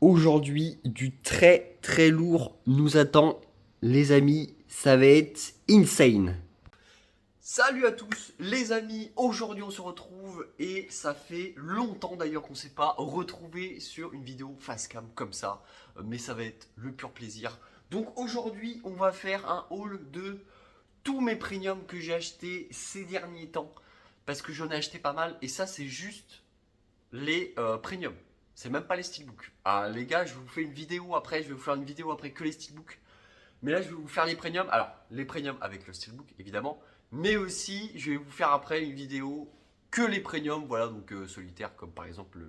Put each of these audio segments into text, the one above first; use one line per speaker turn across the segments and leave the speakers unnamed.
Aujourd'hui, du très très lourd nous attend, les amis. Ça va être insane. Salut à tous les amis, aujourd'hui on se retrouve et ça fait longtemps d'ailleurs qu'on ne s'est pas retrouvé sur une vidéo face cam comme ça, mais ça va être le pur plaisir. Donc aujourd'hui on va faire un haul de tous mes premiums que j'ai achetés ces derniers temps, parce que j'en ai acheté pas mal et ça c'est juste les premium. C'est même pas les steelbooks. Ah les gars, je vous fais une vidéo après, je vais vous faire une vidéo après que les steelbooks. Mais là, je vais vous faire les premiums. Alors, les premiums avec le steelbook, évidemment. Mais aussi, je vais vous faire après une vidéo que les premiums. Voilà, donc solitaires, comme par exemple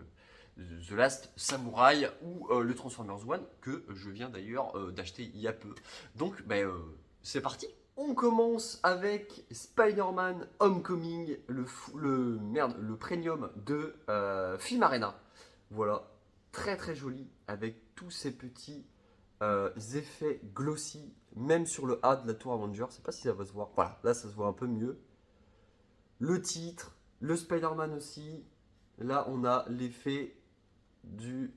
The Last Samurai ou le Transformers One, que je viens d'ailleurs d'acheter il y a peu. Donc, c'est parti. On commence avec Spider-Man Homecoming, le premium de Film Arena. Voilà, très très joli avec tous ces petits effets glossy, même sur le A de la tour Avenger. Je sais pas si ça va se voir. Voilà, là ça se voit un peu mieux. Le titre, le Spider-Man aussi. Là on a l'effet du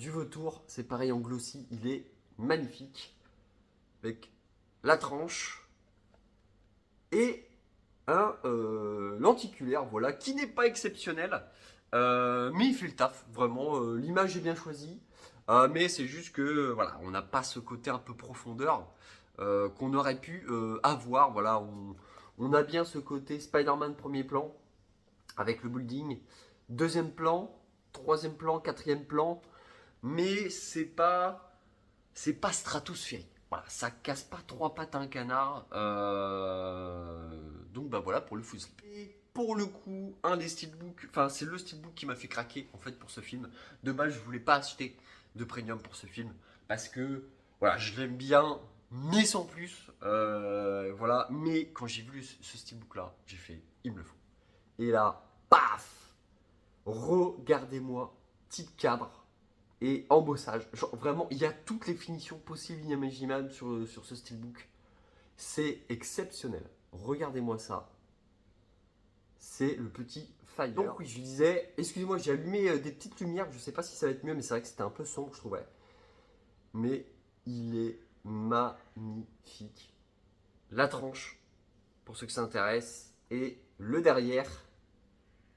vautour. C'est pareil en glossy, il est magnifique. Avec la tranche et un lenticulaire, voilà, qui n'est pas exceptionnel. Mais il fait le taf, vraiment. L'image est bien choisie. Mais c'est juste que voilà, on n'a pas ce côté un peu profondeur qu'on aurait pu avoir. Voilà, on a bien ce côté Spider-Man premier plan avec le building, deuxième plan, troisième plan, quatrième plan, mais c'est pas stratosphérique. Voilà, ça casse pas trois pattes à un canard. Donc bah voilà pour le full slip. Et pour le coup, un des steelbooks, enfin c'est le steelbook qui m'a fait craquer en fait pour ce film. De base, je voulais pas acheter de premium pour ce film parce que voilà, je l'aime bien, mais sans plus. Voilà, mais quand j'ai vu ce steelbook là, j'ai fait, il me le faut. Et là, paf, regardez-moi, petit cadre et embossage. Genre, vraiment, il y a toutes les finitions possibles et inimaginables sur ce steelbook. C'est exceptionnel. Regardez-moi ça. C'est le petit Fire. Donc oui, je disais, excusez-moi, j'ai allumé des petites lumières. Je ne sais pas si ça va être mieux, mais c'est vrai que c'était un peu sombre, je trouvais. Mais il est magnifique. La tranche, pour ceux que ça intéresse, et le derrière,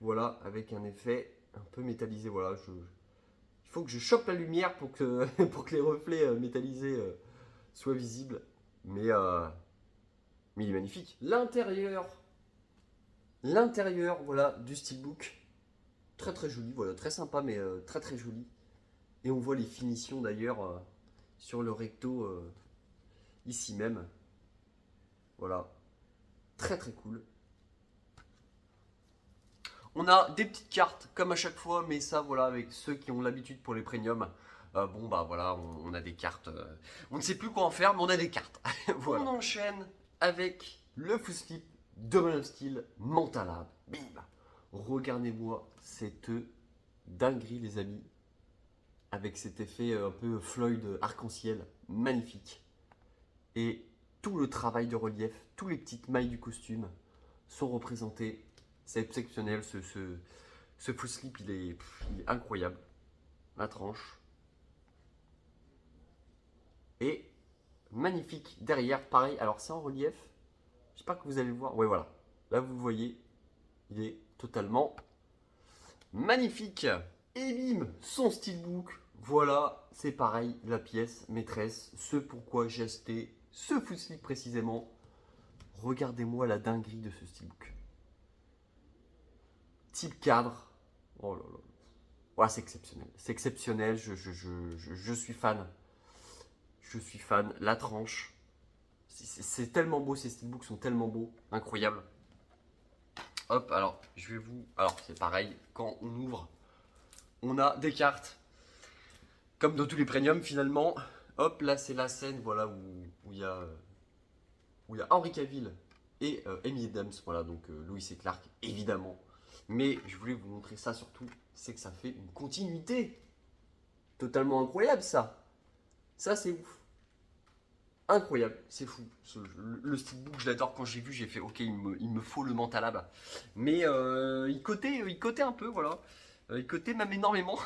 voilà, avec un effet un peu métallisé. Voilà, il faut que je chope la lumière pour que, pour que les reflets métallisés soient visibles. Mais il est magnifique. L'intérieur, voilà, du steelbook, très très joli, voilà, très sympa, mais très très joli. Et on voit les finitions d'ailleurs sur le recto ici même. Voilà, très très cool. On a des petites cartes comme à chaque fois, mais ça voilà, avec ceux qui ont l'habitude pour les premiums. Bon bah voilà, on a des cartes. On ne sait plus quoi en faire, mais on a des cartes. Voilà. On enchaîne avec le full slip de Man of Steel Mentalab. Bim. Regardez-moi cette dinguerie les amis. Avec cet effet un peu Floyd arc-en-ciel. Magnifique. Et tout le travail de relief, toutes les petites mailles du costume sont représentées. C'est exceptionnel, ce full slip, il est incroyable. La tranche. Et magnifique derrière, pareil. Alors c'est en relief. J'espère que vous allez le voir. Ouais, voilà. Là, vous le voyez, il est totalement magnifique. Et bim, son steelbook. Voilà, c'est pareil, la pièce maîtresse. Ce pourquoi j'ai acheté ce full slip précisément. Regardez-moi la dinguerie de ce steelbook. Type cadre. Oh là là. Voilà, c'est exceptionnel. C'est exceptionnel. Je suis fan. Je suis fan. La tranche. C'est tellement beau. Ces steelbooks sont tellement beaux. Incroyable. Hop, alors, je vais vous. Alors, c'est pareil. Quand on ouvre, on a des cartes. Comme dans tous les premiums, finalement. Hop, là, c'est la scène voilà, où il y a. Où il y a Henry Cavill et Amy Adams. Voilà, donc Lois et Clark, évidemment. Mais je voulais vous montrer ça surtout. C'est que ça fait une continuité. Totalement incroyable, ça. Ça, c'est ouf. Incroyable, c'est fou. Le steelbook, je l'adore. Quand j'ai vu, j'ai fait ok, il me faut le Mentalab. Mais il cotait un peu, voilà. Il cotait même énormément.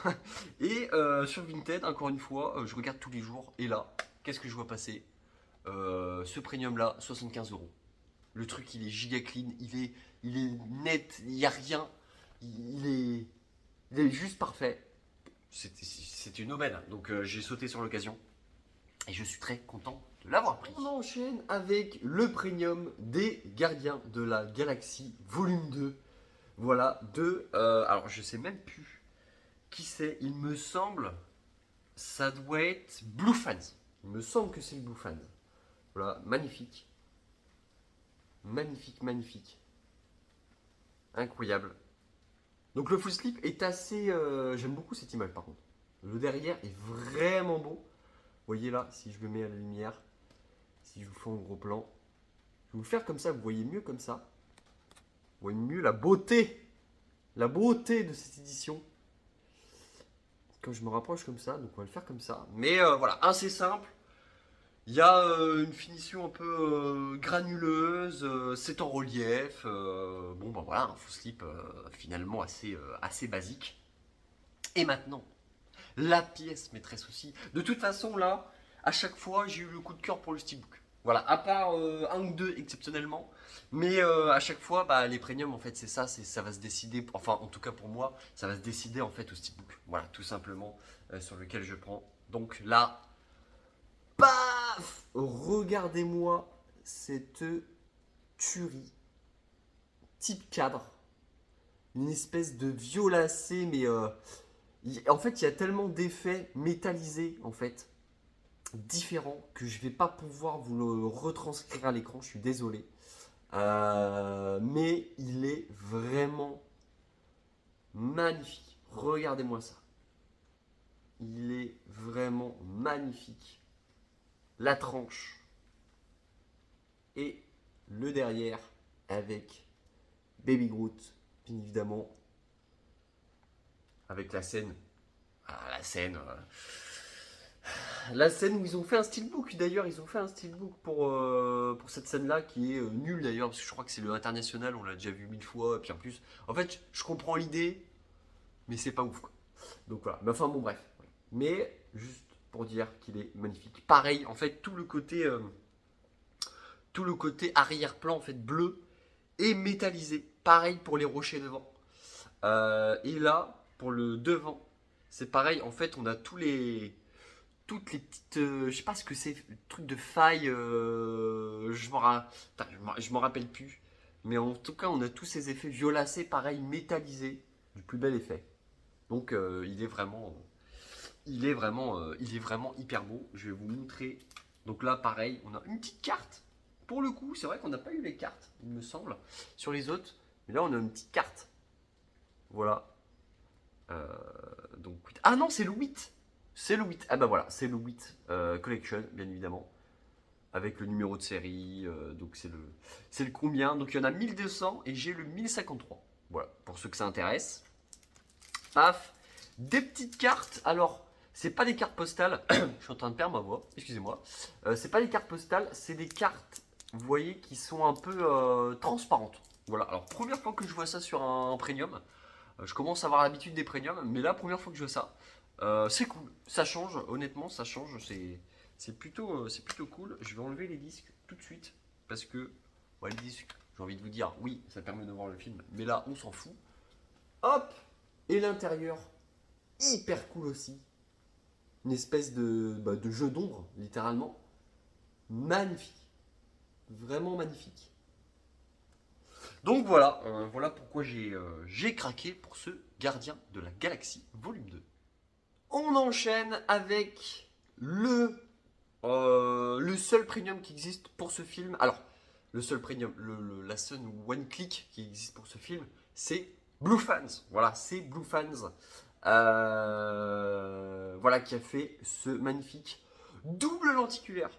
Et sur Vinted, encore une fois, je regarde tous les jours. Et là, qu'est-ce que je vois passer? Ce premium là, 75 euros. Le truc, il est giga clean, il est net, il n'y a rien. Il est, il est juste parfait. C'est une aubaine. Donc j'ai sauté sur l'occasion. Et je suis très content de l'avoir pris. On enchaîne avec le premium des Gardiens de la Galaxie volume 2. Voilà, alors je sais même plus qui c'est. Il me semble, ça doit être Blue Fans. Il me semble que c'est le Blue Fans. Voilà, magnifique. Magnifique, magnifique. Incroyable. Donc le full slip est assez... j'aime beaucoup cette image par contre. Le derrière est vraiment beau. Vous voyez là, si je le mets à la lumière, si je vous fais un gros plan, je vais vous le faire comme ça, vous voyez mieux comme ça. Vous voyez mieux la beauté de cette édition. Quand je me rapproche comme ça, donc on va le faire comme ça. Mais voilà, assez simple. Il y a une finition un peu granuleuse, c'est en relief. Bon, ben voilà, un full slip finalement assez basique. Et maintenant, la pièce maîtresse aussi. De toute façon, là, à chaque fois, j'ai eu le coup de cœur pour le steelbook. Voilà, à part un ou deux exceptionnellement. Mais à chaque fois, bah, les premiums, en fait, c'est ça va se décider. Enfin, en tout cas pour moi, ça va se décider en fait au steelbook. Voilà, tout simplement, sur lequel je prends. Donc là, paf! Regardez-moi cette tuerie. Type cadre. Une espèce de violacé, mais en fait, il y a tellement d'effets métallisés, en fait, différents, que je vais pas pouvoir vous le retranscrire à l'écran. Je suis désolé. Mais il est vraiment magnifique. Regardez-moi ça. Il est vraiment magnifique. La tranche et le derrière avec Baby Groot, bien évidemment, avec la scène. Ah, la scène où ils ont fait un steelbook. D'ailleurs, ils ont fait un steelbook pour cette scène-là qui est nulle d'ailleurs, parce que je crois que c'est le international, on l'a déjà vu 1000 fois. Et puis en plus, en fait, je comprends l'idée, mais c'est pas ouf quoi. Donc voilà, mais enfin bon, bref. Mais juste pour dire qu'il est magnifique. Pareil, en fait, tout le côté arrière-plan en fait bleu et métallisé. Pareil pour les rochers devant. Et là, pour le devant, c'est pareil. En fait, on a toutes les petites, je sais pas ce que c'est, trucs de faille. Je m'en rappelle plus. Mais en tout cas, on a tous ces effets violacés, pareil, métallisés, du plus bel effet. Donc, il est vraiment hyper beau. Je vais vous montrer. Donc là, pareil, on a une petite carte. Pour le coup, c'est vrai qu'on n'a pas eu les cartes, il me semble, sur les autres. Mais là, on a une petite carte. Voilà. Euh, donc, ah non, c'est le 8. C'est le 8. Ah bah voilà, c'est le 8 Collection, bien évidemment. Avec le numéro de série. Donc c'est le combien. Donc il y en a 1200 et j'ai le 1053. Voilà, pour ceux que ça intéresse. Paf. Des petites cartes. Alors, c'est pas des cartes postales. Je suis en train de perdre ma voix. Excusez-moi. C'est pas des cartes postales, c'est des cartes, vous voyez, qui sont un peu transparentes. Voilà. Alors, première fois que je vois ça sur un premium. Je commence à avoir l'habitude des premiums, mais là, première fois que je vois ça, c'est cool. Ça change, honnêtement, ça change. C'est plutôt cool. Je vais enlever les disques tout de suite parce que ouais, les disques, j'ai envie de vous dire, oui, ça permet de voir le film, mais là, on s'en fout. Hop. Et l'intérieur, hyper cool aussi. Une espèce de jeu d'ombre, littéralement. Magnifique. Vraiment magnifique. Donc voilà, voilà pourquoi j'ai craqué pour ce Gardien de la Galaxie volume 2. On enchaîne avec le seul premium qui existe pour ce film. Alors, le seul premium, la seule one click qui existe pour ce film, c'est Blue Fans. Voilà, c'est Blue Fans. Voilà, qui a fait ce magnifique double lenticulaire.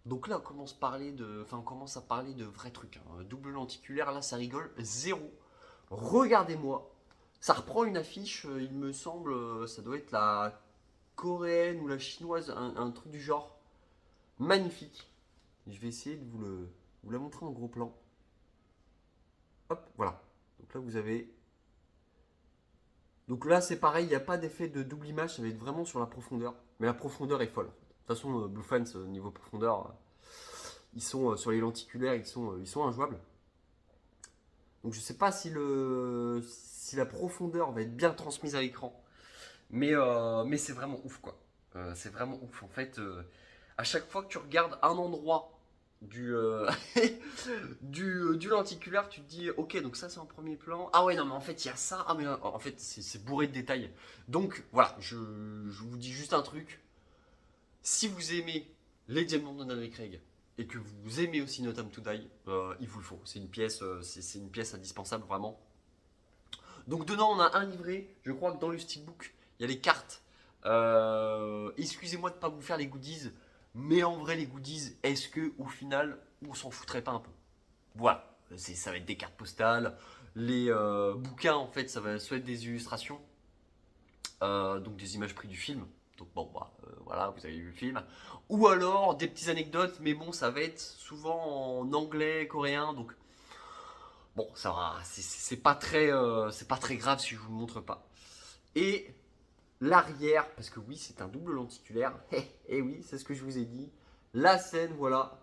Donc là, on commence à parler de vrais trucs, hein. Double lenticulaire, là, ça rigole zéro. Regardez-moi. Ça reprend une affiche, il me semble, ça doit être la coréenne ou la chinoise, un truc du genre. Magnifique. Je vais essayer de vous la montrer en gros plan. Hop, voilà. Donc là, vous avez Donc là, c'est pareil, il n'y a pas d'effet de double image, ça va être vraiment sur la profondeur. Mais la profondeur est folle. De toute façon, Blue Fans, niveau profondeur, ils sont sur les lenticulaires, ils sont injouables. Donc je sais pas si la profondeur va être bien transmise à l'écran. Mais c'est vraiment ouf, quoi. C'est vraiment ouf. En fait, à chaque fois que tu regardes un endroit du lenticulaire, tu te dis, ok, donc ça c'est en premier plan. Ah ouais, non, mais en fait, il y a ça. Ah, mais en fait, c'est bourré de détails. Donc voilà, je vous dis juste un truc. Si vous aimez les James Bond de Daniel Craig et que vous aimez aussi No Time to Die, il vous le faut. C'est une pièce indispensable, vraiment. Donc dedans, on a un livret. Je crois que dans le steelbook, il y a les cartes. Excusez-moi de ne pas vous faire les goodies, mais en vrai, les goodies, est-ce que au final, on s'en foutrait pas un peu? Voilà, ça va être des cartes postales. Les bouquins, en fait, ça va soit être des illustrations, donc des images prises du film. Donc bon, bah, voilà, vous avez vu le film. Ou alors des petites anecdotes, mais bon, ça va être souvent en anglais, coréen, donc bon, ça va, c'est pas très grave si je vous le montre pas. Et l'arrière, parce que oui, c'est un double lenticulaire. Et oui, c'est ce que je vous ai dit. La scène, voilà.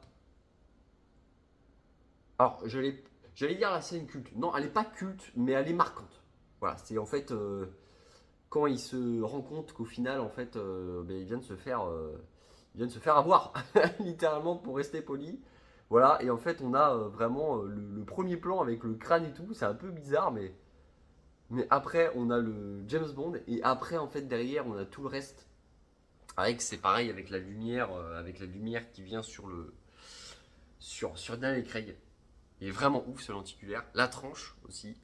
Alors, j'allais dire la scène culte. Non, elle n'est pas culte, mais elle est marquante. Voilà, c'est en fait quand il se rend compte qu'au final, en fait, ben, il vient de se faire avoir, littéralement pour rester poli. Voilà, et en fait, on a vraiment le premier plan avec le crâne et tout. C'est un peu bizarre, mais après, on a le James Bond, et après, en fait, derrière, on a tout le reste. Avec, c'est pareil avec la lumière qui vient sur Daniel Craig. Il est vraiment ouf ce lenticulaire. La tranche aussi,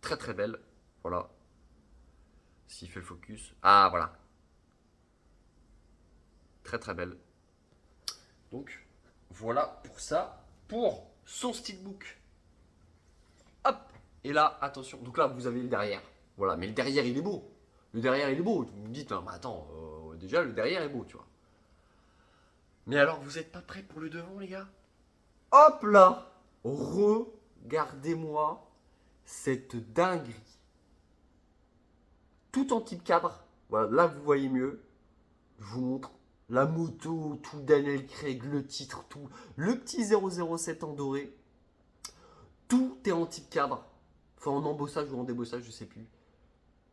très très belle. Voilà, s'il fait le focus. Ah voilà, très très belle. Donc voilà pour ça, pour son steelbook. Hop. Et là, attention. Donc là, vous avez le derrière. Voilà, mais le derrière il est beau. Le derrière il est beau. Vous me dites, non, mais attends, déjà le derrière est beau, tu vois. Mais alors, vous êtes pas prêts pour le devant, les gars? Hop là. Regardez-moi cette dinguerie. Tout en type cadre. Voilà, là vous voyez mieux. Je vous montre la moto, tout Daniel Craig, le titre, tout. Le petit 007 en doré. Tout est en type cadre. Enfin en embossage ou en débossage, je sais plus.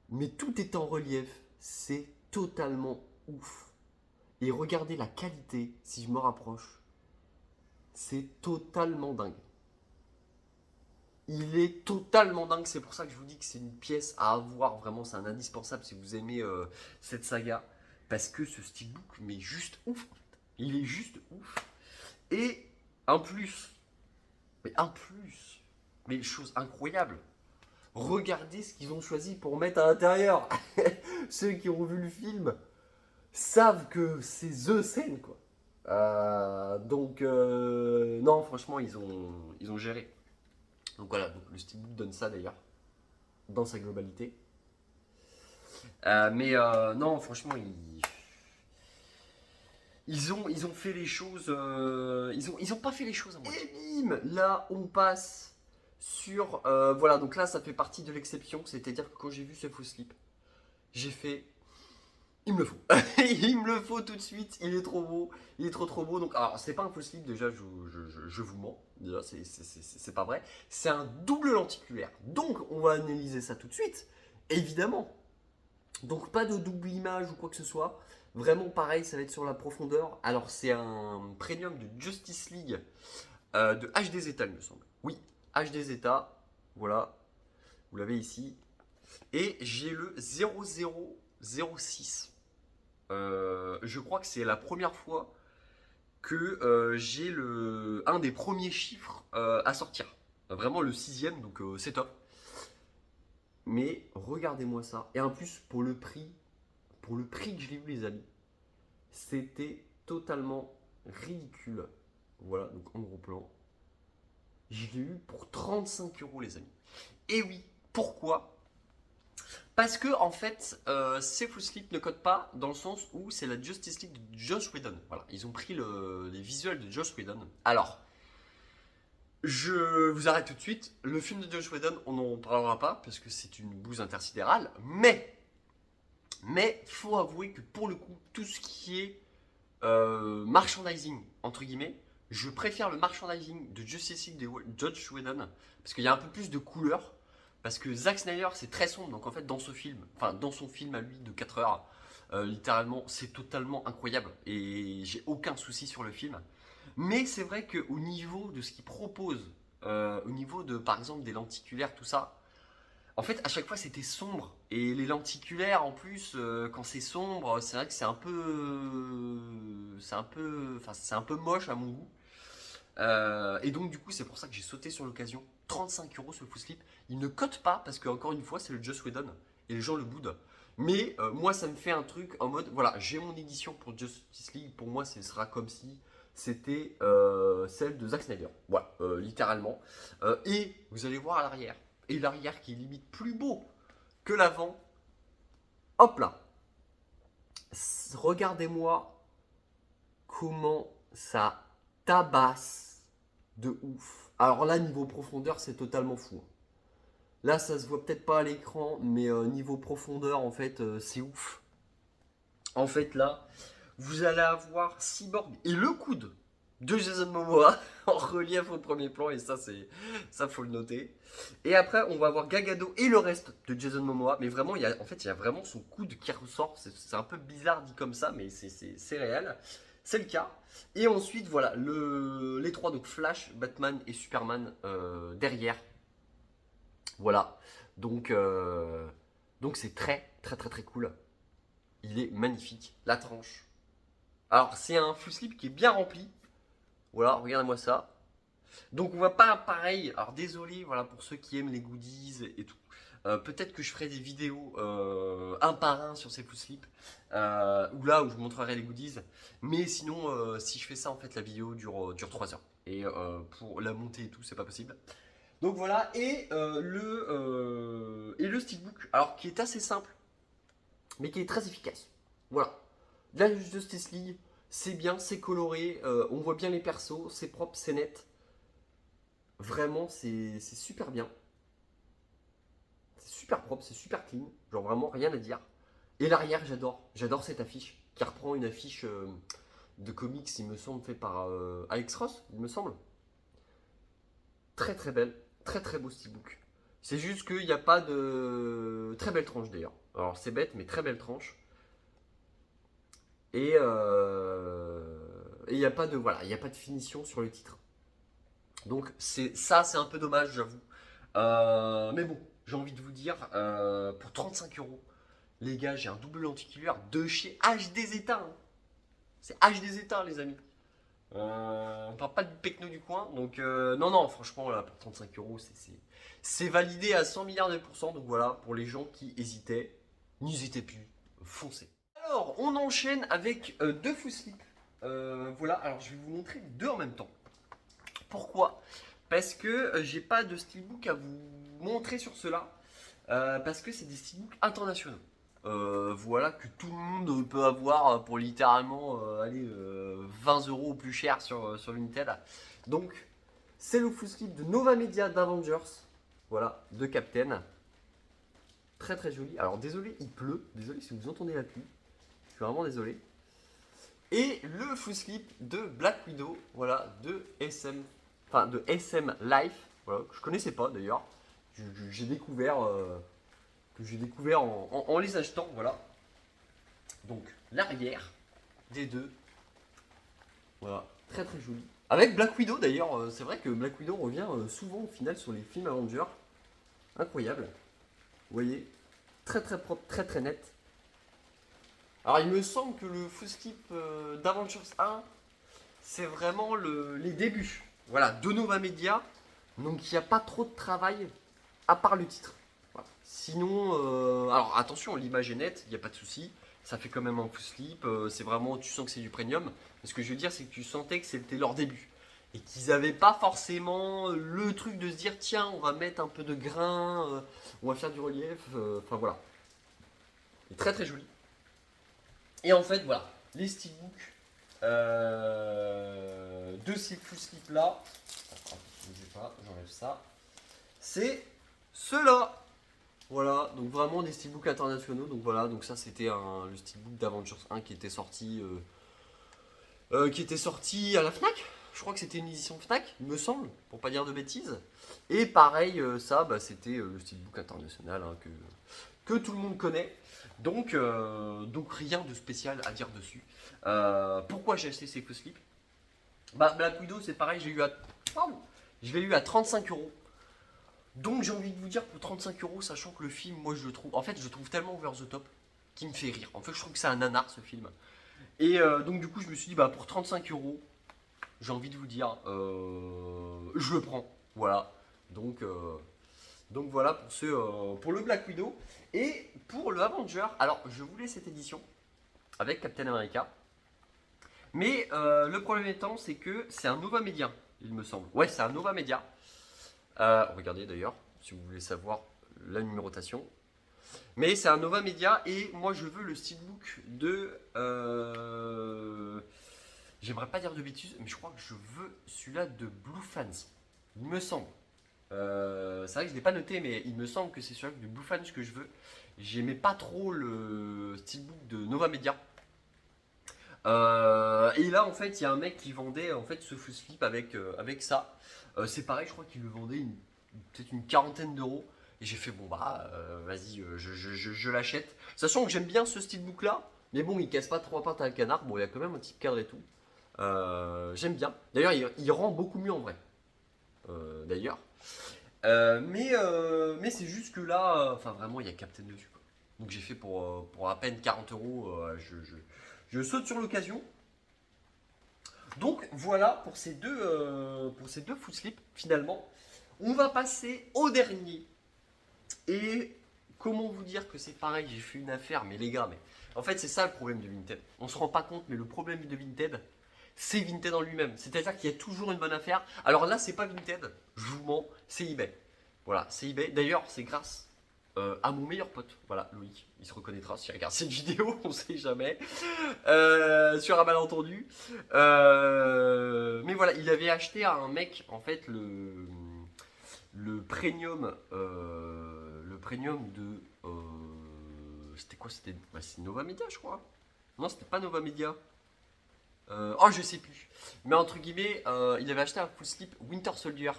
Mais tout est en relief. C'est totalement ouf. Et regardez la qualité, si je me rapproche. C'est totalement dingue. Il est totalement dingue, c'est pour ça que je vous dis que c'est une pièce à avoir, vraiment, c'est un indispensable si vous aimez cette saga. Parce que ce steelbook, mais juste ouf, en fait. Il est juste ouf. Et un plus, mais chose incroyable, regardez ce qu'ils ont choisi pour mettre à l'intérieur. Ceux qui ont vu le film savent que c'est The scène, quoi. Non, franchement, ils ont géré. Donc voilà, donc le steelbook donne ça d'ailleurs, dans sa globalité. Non, franchement, ils ont fait les choses. Ils ont pas fait les choses à moitié. Et bim, là, on passe sur. Voilà, donc là, ça fait partie de l'exception. C'est-à-dire que quand j'ai vu ce faux slip, j'ai fait. Il me le faut. Il me le faut tout de suite. Il est trop beau. Il est trop trop beau. Donc, alors, c'est pas un faux slip, déjà, je vous mens. Déjà, c'est pas vrai. C'est un double lenticulaire. Donc, on va analyser ça tout de suite. Évidemment. Donc, pas de double image ou quoi que ce soit. Vraiment pareil, ça va être sur la profondeur. Alors, c'est un premium de Justice League de HD Zeta, il me semble. Oui, HD Zeta. Voilà. Vous l'avez ici. Et j'ai le 0006. Je crois que c'est la première fois que j'ai un des premiers chiffres à sortir. Vraiment le sixième, donc c'est top. Mais regardez-moi ça. Et en plus, pour le prix que je l'ai vu, les amis, c'était totalement ridicule. Voilà, donc en gros plan. Je l'ai eu pour 35 €, les amis. Et oui, pourquoi? Parce que en fait, Safe Sleep ne code pas dans le sens où c'est la Justice League de Joss Whedon. Voilà, ils ont pris les visuels de Joss Whedon. Alors, Je vous arrête tout de suite. Le film de Joss Whedon, on n'en parlera pas parce que c'est une bouse intersidérale. Mais faut avouer que pour le coup, tout ce qui est merchandising, entre guillemets, je préfère le merchandising de Justice League de Joss Whedon parce qu'il y a un peu plus de couleurs. Parce que Zack Snyder, c'est très sombre. Donc en fait, dans ce film, enfin dans son film à lui de 4 heures, littéralement, c'est totalement incroyable. Et j'ai aucun souci sur le film. Mais c'est vrai qu'au niveau de ce qu'il propose, au niveau de par exemple des lenticulaires, tout ça, en fait à chaque fois c'était sombre. Et les lenticulaires en plus, quand c'est sombre, c'est vrai que c'est un peu moche à mon goût. Et donc du coup c'est pour ça que j'ai sauté sur l'occasion. 35 € ce full slip. Il ne cote pas parce que encore une fois c'est le Joss Whedon et les gens le boudent. Mais moi ça me fait un truc en mode voilà j'ai mon édition pour Justice League. Pour moi ce sera comme si c'était celle de Zack Snyder. Voilà littéralement. Et vous allez voir à l'arrière. Et l'arrière qui est limite plus beau que l'avant. Hop là. Regardez-moi comment ça tabasse de ouf. Alors là, niveau profondeur, c'est totalement fou. Là, ça se voit peut-être pas à l'écran, mais niveau profondeur, en fait, c'est ouf. En fait, là, vous allez avoir Cyborg et le coude de Jason Momoa en relief au premier plan, et ça faut le noter. Et après, on va avoir Gal Gadot et le reste de Jason Momoa, mais vraiment, il y a vraiment son coude qui ressort. C'est un peu bizarre dit comme ça, mais c'est réel. C'est le cas. Et ensuite, voilà, les trois, donc Flash, Batman et Superman derrière. Voilà. Donc, donc c'est très, très, très, très cool. Il est magnifique. La tranche. Alors, c'est un full slip qui est bien rempli. Voilà, regardez-moi ça. Donc, on va pas pareil. Alors, désolé, voilà, pour ceux qui aiment les goodies et tout. Peut-être que je ferai des vidéos un par un sur ces full slips. Ou là où je vous montrerai les goodies. Mais sinon, si je fais ça, en fait, la vidéo dure 3 heures. Et pour la montée et tout, c'est pas possible. Donc voilà, et le steelbook, alors qui est assez simple, mais qui est très efficace. Voilà. La Justice League, c'est bien, c'est coloré, on voit bien les persos, c'est propre, c'est net. Vraiment, c'est super bien. C'est super propre, c'est super clean. Genre vraiment rien à dire. Et l'arrière, j'adore. J'adore cette affiche, qui reprend une affiche de comics, il me semble, fait par Alex Ross, il me semble. Très très belle, très très beau steelbook. C'est juste qu'il n'y a pas de. Très belle tranche d'ailleurs. Alors c'est bête, mais très belle tranche. Et il n'y a pas de. Voilà, il n'y a pas de finition sur le titre. Donc c'est un peu dommage, j'avoue. Mais bon, j'ai envie de vous dire, pour 35 €, les gars, j'ai un double lenticulaire de chez HD Zeta, hein. C'est HD Zeta, les amis. On parle pas du Pecno du coin, donc non, non, franchement, là, pour 35 €, c'est validé à 100 milliards de pourcents. Donc voilà, pour les gens qui hésitaient, n'hésitez plus, foncez. Alors, on enchaîne avec deux full slips. Voilà, alors je vais vous montrer deux en même temps. Pourquoi? Parce que j'ai pas de steelbook à vous montrer sur cela, parce que c'est des steelbooks internationaux. Voilà, que tout le monde peut avoir pour littéralement aller 20 € au plus cher sur Vinted. Donc, c'est le full slip de Nova Media d'Avengers. Voilà, de Captain. Très très joli. Alors, désolé, il pleut. Désolé si vous entendez la pluie. Je suis vraiment désolé. Et le full slip de Black Widow. Voilà, de SM. Enfin, de SM Life. Voilà, que je connaissais pas d'ailleurs. J'ai découvert. Que j'ai découvert en les achetant, voilà. Donc l'arrière des deux, voilà, très très joli. Avec Black Widow d'ailleurs, c'est vrai que Black Widow revient souvent au final sur les films Avengers. Incroyable. Vous voyez, très très propre, très très net. Alors il me semble que le full slip d'Avengers 1, c'est vraiment les débuts. Voilà, de Nova Media. Donc il n'y a pas trop de travail à part le titre. Voilà. Sinon, alors attention, l'image est nette, il n'y a pas de souci. Ça fait quand même un full slip. C'est vraiment, tu sens que c'est du premium. Mais ce que je veux dire, c'est que tu sentais que c'était leur début. Et qu'ils n'avaient pas forcément le truc de se dire, tiens, on va mettre un peu de grain, on va faire du relief. Enfin voilà. C'est très très joli. Et en fait, voilà, les steelbooks de ces full slips là. pas, j'enlève ça. C'est ceux-là. Voilà, donc vraiment des steelbooks internationaux. Donc voilà, donc ça c'était le steelbook d'Avengers 1 qui était sorti à la Fnac. Je crois que c'était une édition Fnac, il me semble, pour pas dire de bêtises. Et pareil, ça, c'était le steelbook international hein, que tout le monde connaît. Donc rien de spécial à dire dessus. Pourquoi j'ai acheté ces faux slips? Black Widow, c'est pareil, je l'ai eu à 35 euros. Donc j'ai envie de vous dire pour 35 euros, sachant que le film, moi je le trouve, en fait je le trouve tellement over the top qu'il me fait rire. En fait je trouve que c'est un nanar ce film. Et donc du coup je me suis dit pour 35 euros, j'ai envie de vous dire, je le prends. Voilà. Donc voilà pour le Black Widow. Et pour le Avenger, alors je voulais cette édition avec Captain America. Mais le problème étant, c'est que c'est un Nova Media, il me semble. Ouais, c'est un Nova Media. Regardez d'ailleurs, si vous voulez savoir la numérotation. Mais c'est un Nova Media et moi je veux le steelbook de... J'aimerais pas dire de bêtises, mais je crois que je veux celui-là de Blue Fans. Il me semble. C'est vrai que je ne l'ai pas noté, mais il me semble que c'est celui-là de Blue Fans que je veux. J'aimais pas trop le steelbook de Nova Media. Et là, en fait, il y a un mec qui vendait en fait ce full slip avec ça. C'est pareil, je crois qu'il le vendait peut-être une quarantaine d'euros. Et j'ai fait, vas-y, je l'achète. Sachant que j'aime bien ce steelbook là. Mais bon, il casse pas trois pattes à un canard. Bon, il y a quand même un petit cadre et tout. J'aime bien. D'ailleurs, il rend beaucoup mieux en vrai. D'ailleurs. Mais c'est juste que là, enfin vraiment, il y a Captain dessus, quoi. Donc j'ai fait pour à peine 40 euros. Je saute sur l'occasion. Donc voilà pour ces deux foot slips finalement. On va passer au dernier. Et comment vous dire que c'est pareil, j'ai fait une affaire, mais les gars, mais en fait c'est ça le problème de Vinted. On se rend pas compte, mais le problème de Vinted, c'est Vinted en lui-même. C'est-à-dire qu'il y a toujours une bonne affaire. Alors là, c'est pas Vinted, je vous mens, c'est eBay. Voilà, c'est eBay. D'ailleurs, c'est grâce à mon meilleur pote, voilà, Loïc. Il se reconnaîtra s'il regarde cette vidéo, on sait jamais. Sur un malentendu. Mais voilà, il avait acheté à un mec, en fait, le premium de. C'était quoi? C'était c'est Nova Media, je crois. Non, c'était pas Nova Media. Oh, je sais plus. Mais entre guillemets, il avait acheté un full slip Winter Soldier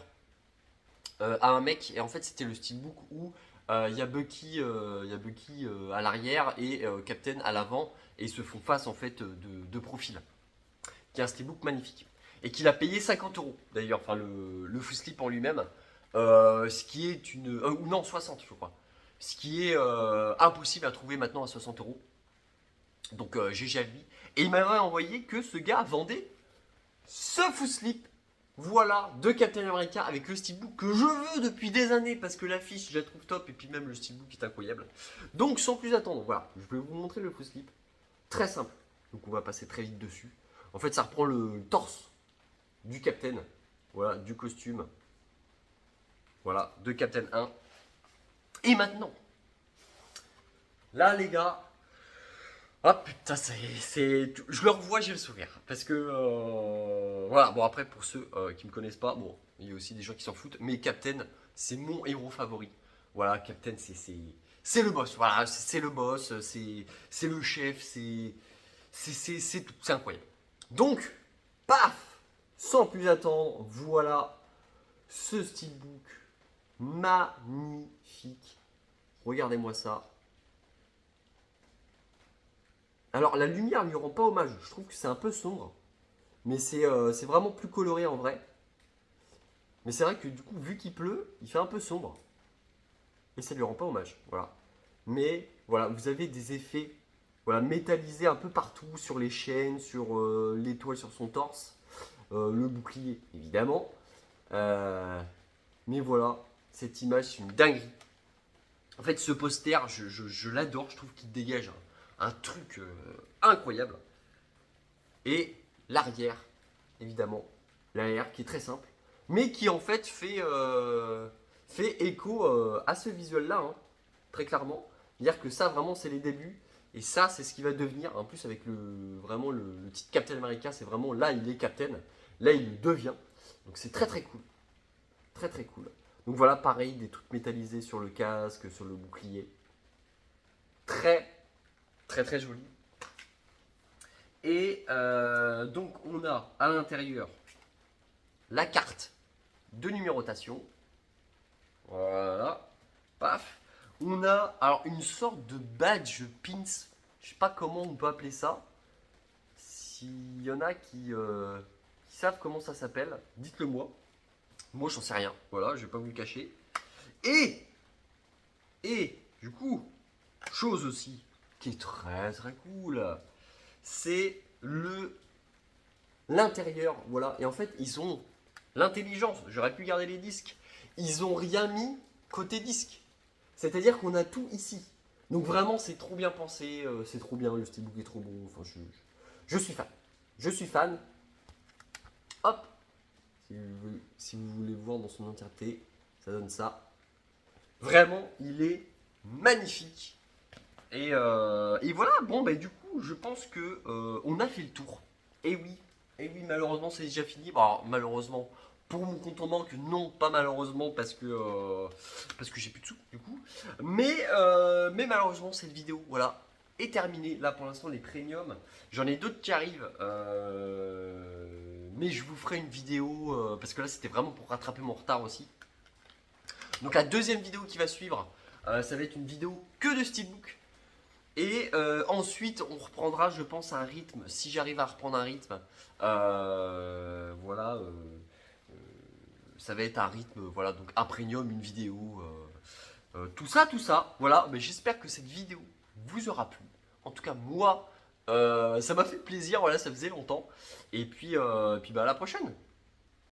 à un mec. Et en fait, c'était le steelbook où il y a Bucky, à l'arrière et Captain à l'avant. Et ils se font face en fait de profil. Qui est un steelbook magnifique. Et qu'il a payé 50 euros d'ailleurs. Enfin, le full slip en lui-même. Ce qui est une. Ou non, 60, je crois. Ce qui est impossible à trouver maintenant à 60 euros. Donc GG à lui. Et il m'avait envoyé que ce gars vendait ce full slip, voilà, de Captain America avec le steelbook que je veux depuis des années parce que l'affiche je la trouve top et puis même le steelbook est incroyable. Donc sans plus attendre, voilà, je vais vous montrer le full slip. Très simple. Donc on va passer très vite dessus. En fait, ça reprend le torse du Captain, voilà, du costume, voilà, de Captain 1. Et maintenant, là les gars, ah putain, je le revois, j'ai le sourire. Parce que, voilà, bon après pour ceux qui me connaissent pas, bon, il y a aussi des gens qui s'en foutent, mais Captain, c'est mon héros favori. Voilà, Captain, c'est le boss, voilà, c'est le boss, c'est le chef, c'est tout, c'est incroyable. Donc, paf, sans plus attendre, voilà ce steelbook magnifique. Regardez-moi ça. Alors la lumière lui rend pas hommage, je trouve que c'est un peu sombre, mais c'est vraiment plus coloré en vrai. Mais c'est vrai que du coup, vu qu'il pleut, il fait un peu sombre. Et ça lui rend pas hommage, voilà. Mais voilà, vous avez des effets voilà, métallisés un peu partout, sur les chaînes, sur l'étoile sur son torse, le bouclier évidemment. Mais voilà, cette image c'est une dinguerie. En fait, ce poster, je l'adore, je trouve qu'il dégage un truc incroyable. Et l'arrière, évidemment, l'arrière qui est très simple, mais qui en fait fait écho à ce visuel-là, hein, très clairement. C'est-à-dire que ça, vraiment, c'est les débuts. Et ça, c'est ce qui va devenir, en plus avec vraiment le titre Captain America, c'est vraiment là, il est Captain. Là, il le devient. Donc c'est très très cool. Très très cool. Donc voilà, pareil, des trucs métallisés sur le casque, sur le bouclier. Très très très joli. Et donc on a à l'intérieur la carte de numérotation. Voilà. Paf. On a alors une sorte de badge pins. Je sais pas comment on peut appeler ça. S'il y en a qui savent comment ça s'appelle, dites-le moi. Moi, j'en sais rien. Voilà, je vais pas vous le cacher. Et, du coup, chose aussi qui est très très cool, c'est l'intérieur. Voilà. Et en fait, ils ont l'intelligence. J'aurais pu garder les disques. Ils ont rien mis côté disque. C'est-à-dire qu'on a tout ici. Donc vraiment, c'est trop bien pensé. C'est trop bien. Le steelbook est trop beau. Enfin, je suis fan. Je suis fan. Hop. Si vous voulez voir dans son entièreté, ça donne ça. Vraiment, il est magnifique. Et voilà, bon, bah, du coup, je pense que on a fait le tour. Et oui, malheureusement, c'est déjà fini. Bon, alors, malheureusement, pour mon compte en banque, non, pas malheureusement, parce que j'ai plus de sous, du coup. Mais malheureusement, cette vidéo, voilà, est terminée. Là, pour l'instant, les premiums, j'en ai d'autres qui arrivent. Mais je vous ferai une vidéo, parce que là, c'était vraiment pour rattraper mon retard aussi. Donc, la deuxième vidéo qui va suivre, ça va être une vidéo que de steelbook. Et ensuite, on reprendra, je pense, un rythme. Si j'arrive à reprendre un rythme, voilà, ça va être un rythme, voilà, donc un premium, une vidéo, tout ça, voilà. Mais j'espère que cette vidéo vous aura plu. En tout cas, moi, ça m'a fait plaisir, voilà, ça faisait longtemps. Et puis bah, à la prochaine.